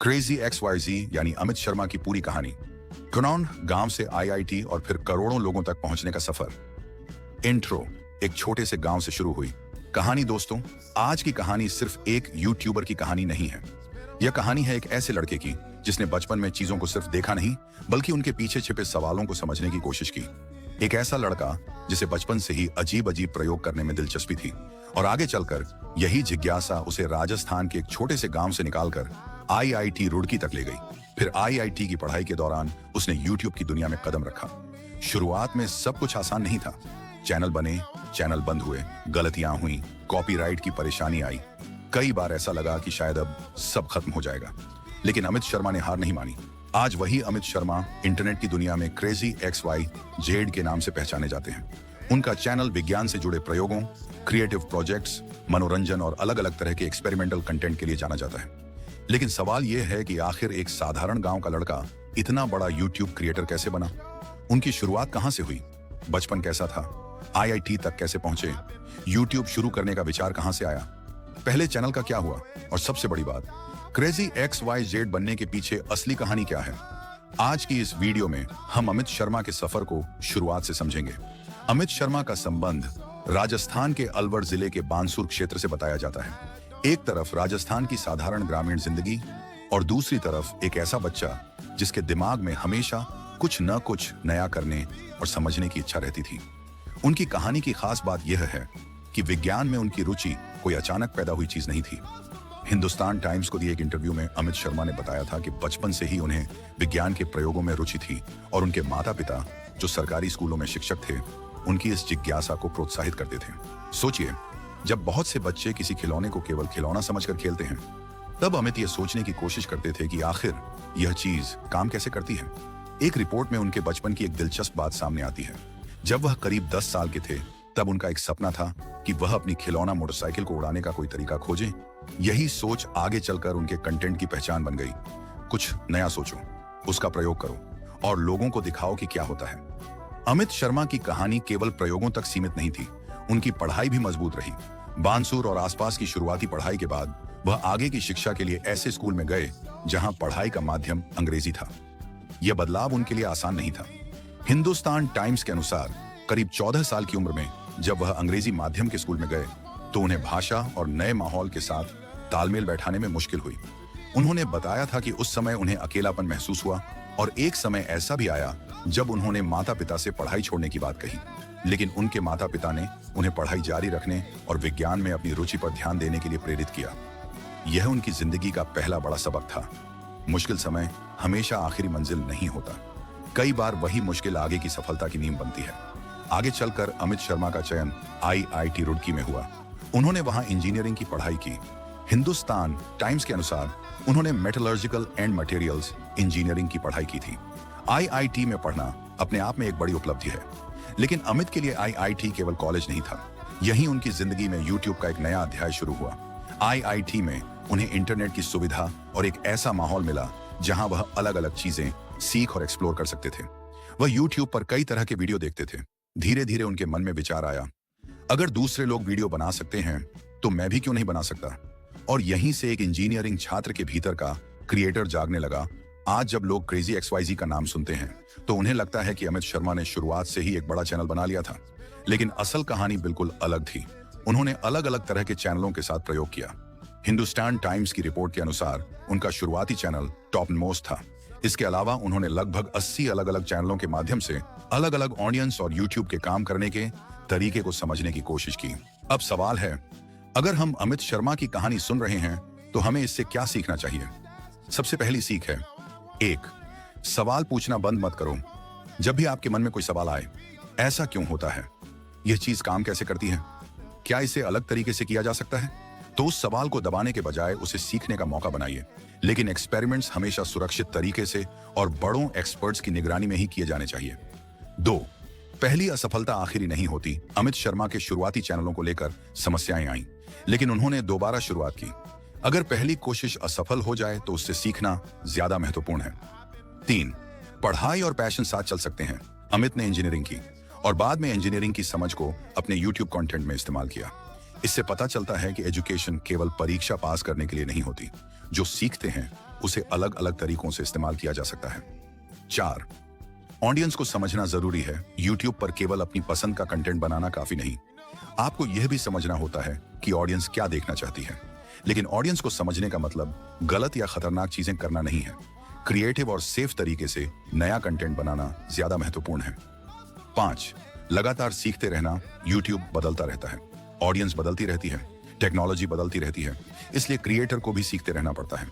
Crazy XYZ यानी अमित शर्मा की पूरी कहानी। कुनौन गांव से IIT और फिर करोड़ों लोगों तक पहुंचने का सफर। इंट्रो। एक छोटे से गांव से शुरू हुई कहानी। दोस्तों, आज की कहानी सिर्फ एक यूट्यूबर की कहानी नहीं है। यह कहानी है एक ऐसे लड़के की जिसने बचपन में चीजों को सिर्फ देखा नहीं बल्कि उनके पीछे छिपे सवालों को समझने की कोशिश की। एक ऐसा लड़का जिसे बचपन से ही अजीब अजीब प्रयोग करने में दिलचस्पी थी और आगे चलकर यही जिज्ञासा उसे राजस्थान के एक छोटे से गांव से निकालकर IIT रुड़की तक ले गई। फिर IIT की पढ़ाई के दौरान उसने YouTube की दुनिया में कदम रखा। शुरुआत में सब कुछ आसान नहीं था। चैनल बने, चैनल बंद हुए, गलतियां हुई, कॉपीराइट की परेशानी आई। कई बार ऐसा लगा कि शायद अब सब खत्म हो जाएगा, लेकिन अमित शर्मा ने हार नहीं मानी। आज वही अमित शर्मा इंटरनेट की दुनिया में क्रेजी XYZ के नाम से पहचाने जाते हैं। उनका चैनल विज्ञान से जुड़े प्रयोगों, क्रिएटिव प्रोजेक्ट्स, मनोरंजन और अलग अलग तरह के एक्सपेरिमेंटल कंटेंट के लिए जाना जाता है। लेकिन सवाल यह है कि आखिर एक साधारण गांव का लड़का इतना बड़ा YouTube क्रिएटर कैसे बना? उनकी शुरुआत कहां से हुई? बचपन कैसा था? IIT तक कैसे पहुंचे? YouTube शुरू करने का विचार कहां से आया? पहले चैनल का क्या हुआ? और सबसे बड़ी बात, क्रेजी XYZ बनने के पीछे असली कहानी क्या है? आज की इस वीडियो में हम अमित शर्मा के सफर को शुरुआत से समझेंगे। अमित शर्मा का संबंध राजस्थान के अलवर जिले के बानसूर क्षेत्र से बताया जाता है। एक तरफ राजस्थान की साधारण ग्रामीण जिंदगी और दूसरी तरफ एक ऐसा बच्चा जिसके दिमाग में हमेशा कुछ न कुछ नया करने और समझने की इच्छा रहती थी। उनकी कहानी की खास बात यह है कि विज्ञान में उनकी रुचि कोई अचानक पैदा हुई चीज नहीं थी। हिंदुस्तान टाइम्स को दिए एक इंटरव्यू में अमित शर्मा ने बताया था कि बचपन से ही उन्हें विज्ञान के प्रयोगों में रुचि थी और उनके माता पिता, जो सरकारी स्कूलों में शिक्षक थे, उनकी इस जिज्ञासा को प्रोत्साहित करते थे। सोचिए, जब बहुत से बच्चे किसी खिलौने को केवल खिलौना समझकर खेलते हैं, तब अमित ये सोचने की कोशिश करते थे कि आखिर यह चीज काम कैसे करती है। एक रिपोर्ट में उनके बचपन की एक दिलचस्प बात सामने आती है। जब वह करीब 10 साल के थे, तब उनका एक सपना था कि वह अपनी खिलौना मोटरसाइकिल को उड़ाने का कोई तरीका खोजें। यही सोच आगे चलकर उनके कंटेंट की पहचान बन गई। कुछ नया सोचो, उसका प्रयोग करो और लोगों को दिखाओ कि क्या होता है। अमित शर्मा की कहानी केवल प्रयोगों तक सीमित नहीं थी, उनकी पढ़ाई भी मजबूत रही। बानसूर और आसपास की शुरुआती पढ़ाई के बाद वह आगे की शिक्षा के लिए ऐसे स्कूल में गए जहां पढ़ाई का माध्यम अंग्रेजी था। यह बदलाव उनके लिए आसान नहीं था। हिंदुस्तान टाइम्स के अनुसार करीब 14 साल की उम्र में जब वह अंग्रेजी माध्यम के स्कूल में गए तो उन्हें भाषा और नए माहौल के साथ तालमेल बैठाने में मुश्किल हुई। उन्होंने बताया था कि उस समय उन्हें अकेलापन महसूस हुआ और एक समय ऐसा भी आया जब उन्होंने माता पिता से पढ़ाई छोड़ने की बात कही, लेकिन उनके माता पिता ने उन्हें पढ़ाई जारी रखने और विज्ञान में अपनी रुचि पर ध्यान देने के लिए प्रेरित किया। यह उनकी जिंदगी का पहला बड़ा सबक था। मुश्किल समय हमेशा आखिरी मंजिल नहीं होता। कई बार वही मुश्किल आगे की सफलता की नींव बनती है। आगे चलकर अमित शर्मा का चयन IIT रुड़की में हुआ। उन्होंने वहां इंजीनियरिंग की पढ़ाई की। हिंदुस्तान टाइम्स के अनुसार उन्होंने मेटलर्जिकल एंड मटेरियल्स इंजीनियरिंग की पढ़ाई की थी। IIT में पढ़ना अपने आप में एक बड़ी उपलब्धि है, लेकिन अमित के लिए IIT केवल कॉलेज नहीं था। यहीं उनकी जिंदगी में YouTube का एक नया अध्याय शुरू हुआ। IIT में उन्हें इंटरनेट की सुविधा और एक ऐसा माहौल मिला जहां वह अलग अलग चीजें सीख और एक्सप्लोर कर सकते थे। वह YouTube पर कई तरह के वीडियो देखते थे। धीरे धीरे उनके मन में विचार आया, अगर दूसरे लोग वीडियो बना सकते हैं तो मैं भी क्यों नहीं बना सकता। और यहीं से एक इंजीनियरिंग छात्र के भीतर का क्रिएटर जागने लगा। आज जब लोग क्रेजी XYZ का नाम सुनते हैं तो उन्हें लगता है कि अमित शर्मा ने शुरुआत से ही एक बड़ा चैनल बना लिया था, लेकिन असल कहानी बिल्कुल अलग थी। उन्होंने अलग अलग तरह के चैनलों के साथ प्रयोग किया। हिंदुस्तान टाइम्स की रिपोर्ट के अनुसार उनका शुरुआती चैनल टॉप मोस्ट था। इसके अलावा उन्होंने लगभग 80 अलग अलग चैनलों के माध्यम से अलग अलग ऑडियंस और YouTube के काम करने के तरीके को समझने की कोशिश की। अब सवाल है, अगर हम अमित शर्मा की कहानी सुन रहे हैं तो हमें इससे क्या सीखना चाहिए? सबसे पहली सीख है, 1. सवाल पूछना बंद मत करो। जब भी आपके मन में कोई सवाल आए, ऐसा क्यों होता है, यह चीज काम कैसे करती है, क्या इसे अलग तरीके से किया जा सकता है, तो उस सवाल को दबाने के बजाय उसे सीखने का मौका बनाइए। लेकिन एक्सपेरिमेंट्स हमेशा सुरक्षित तरीके से और बड़ों एक्सपर्ट्स की निगरानी में ही किए जाने चाहिए। 2. पहली असफलता आखिरी नहीं होती। अमित शर्मा के शुरुआती चैनलों को लेकर समस्याएं आईं, लेकिन उन्होंने दोबारा शुरुआत की। अगर पहली कोशिश असफल हो जाए तो उससे सीखना ज्यादा महत्वपूर्ण है। 3. पढ़ाई और पैशन साथ चल सकते हैं। अमित ने इंजीनियरिंग की और बाद में इंजीनियरिंग की समझ को अपने YouTube कंटेंट में इस्तेमाल किया। इससे पता चलता है कि एजुकेशन केवल परीक्षा पास करने के लिए नहीं होती। जो सीखते हैं उसे अलग अलग तरीकों से इस्तेमाल किया जा सकता है। 4, ऑडियंस को समझना जरूरी है। यूट्यूब पर केवल अपनी पसंद का कंटेंट बनाना काफी नहीं, आपको यह भी समझना होता है कि ऑडियंस क्या देखना चाहती है। लेकिन ऑडियंस को समझने का मतलब गलत या खतरनाक चीजें करना नहीं है। क्रिएटिव और सेफ तरीके से नया कंटेंट बनाना ज्यादा महत्वपूर्ण है। 5, लगातार सीखते रहना। यूट्यूब बदलता रहता है, ऑडियंस बदलती रहती है, टेक्नोलॉजी बदलती रहती है, इसलिए क्रिएटर को भी सीखते रहना पड़ता है।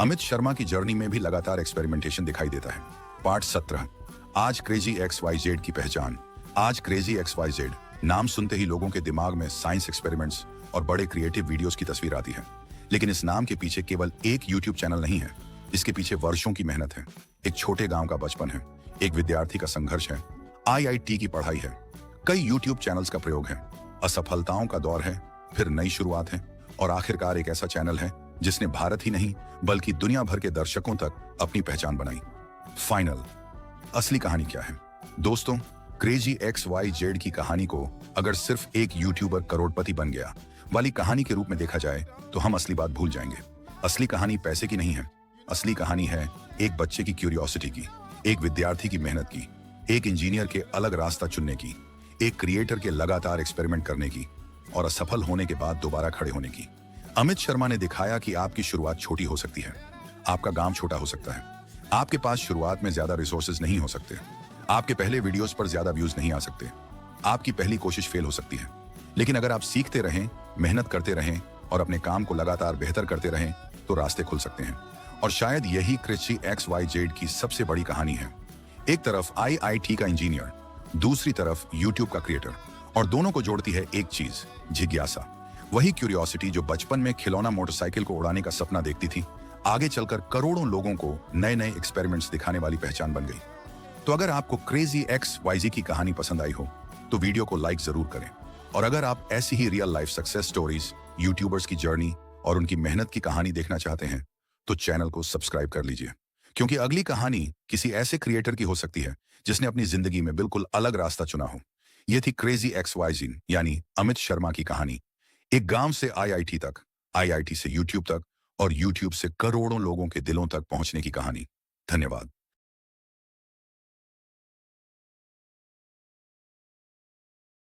अमित शर्मा की जर्नी में भी लगातार एक्सपेरिमेंटेशन दिखाई देता है। पार्ट 17, आज क्रेजी XYZ की पहचान। आज क्रेजी XYZ नाम सुनते ही लोगों के दिमाग में साइंस एक्सपेरिमेंट्स और बड़े क्रिएटिव वीडियोस की तस्वीर आती है। लेकिन इस नाम के पीछे केवल एक यूट्यूब चैनल नहीं है, इसके पीछे वर्षों की मेहनत है, एक छोटे गांव का बचपन है, एक विद्यार्थी का संघर्ष है, IIT की पढ़ाई है, कई यूट्यूब चैनल्स का प्रयोग है, असफलताओं का दौर है, फिर नई शुरुआत है और आखिरकार एक ऐसा चैनल है जिसने भारत ही नहीं बल्कि दुनिया भर के दर्शकों तक अपनी पहचान बनाई। फाइनल, असली कहानी क्या है? दोस्तों, क्रेजी XYZ की कहानी को अगर सिर्फ एक यूट्यूबर करोड़पति बन गया वाली कहानी के रूप में देखा जाए तो हम असली बात भूल जाएंगे। असली कहानी पैसे की नहीं है, असली कहानी है एक बच्चे की क्यूरियोसिटी की, एक विद्यार्थी की मेहनत की, एक इंजीनियर के अलग रास्ता चुनने की, एक क्रिएटर के लगातार एक्सपेरिमेंट करने की और असफल होने के बाद दोबारा खड़े होने की। अमित शर्मा ने दिखाया कि आपकी शुरुआत छोटी हो सकती है, आपका गांव छोटा हो सकता है, आपके पास शुरुआत में ज्यादा रिसोर्सेज नहीं हो सकते, आपके पहले वीडियोस पर ज्यादा व्यूज नहीं आ सकते, आपकी पहली कोशिश फेल हो सकती है, लेकिन अगर आप सीखते रहें, मेहनत करते रहें और अपने काम को लगातार बेहतर करते रहें तो रास्ते खुल सकते हैं। और शायद यही क्रेजी XYZ की सबसे बड़ी कहानी है। एक तरफ IIT का इंजीनियर, दूसरी तरफ यूट्यूब का क्रिएटर, और दोनों को जोड़ती है एक चीज, जिज्ञासा। वही क्यूरियोसिटी जो बचपन में खिलौना मोटरसाइकिल को उड़ाने का सपना देखती थी, आगे चलकर करोड़ों लोगों को नए नए एक्सपेरिमेंट्स दिखाने वाली पहचान बन गई। तो अगर आपको क्रेजी XYZ की कहानी पसंद आई हो तो वीडियो को लाइक जरूर करें, और अगर आप ऐसी ही real life success stories, YouTubers की जर्नी और उनकी मेहनत की कहानी देखना चाहते हैं तो चैनल को सब्सक्राइब कर लीजिए, क्योंकि अगली कहानी किसी ऐसे क्रिएटर की हो सकती है जिसने अपनी जिंदगी में बिल्कुल अलग रास्ता चुना हो। यह थी क्रेजी XYZ यानी अमित शर्मा की कहानी। एक गांव से IIT तक, IIT से यूट्यूब तक और यूट्यूब से करोड़ों लोगों के दिलों तक पहुंचने की कहानी। धन्यवाद।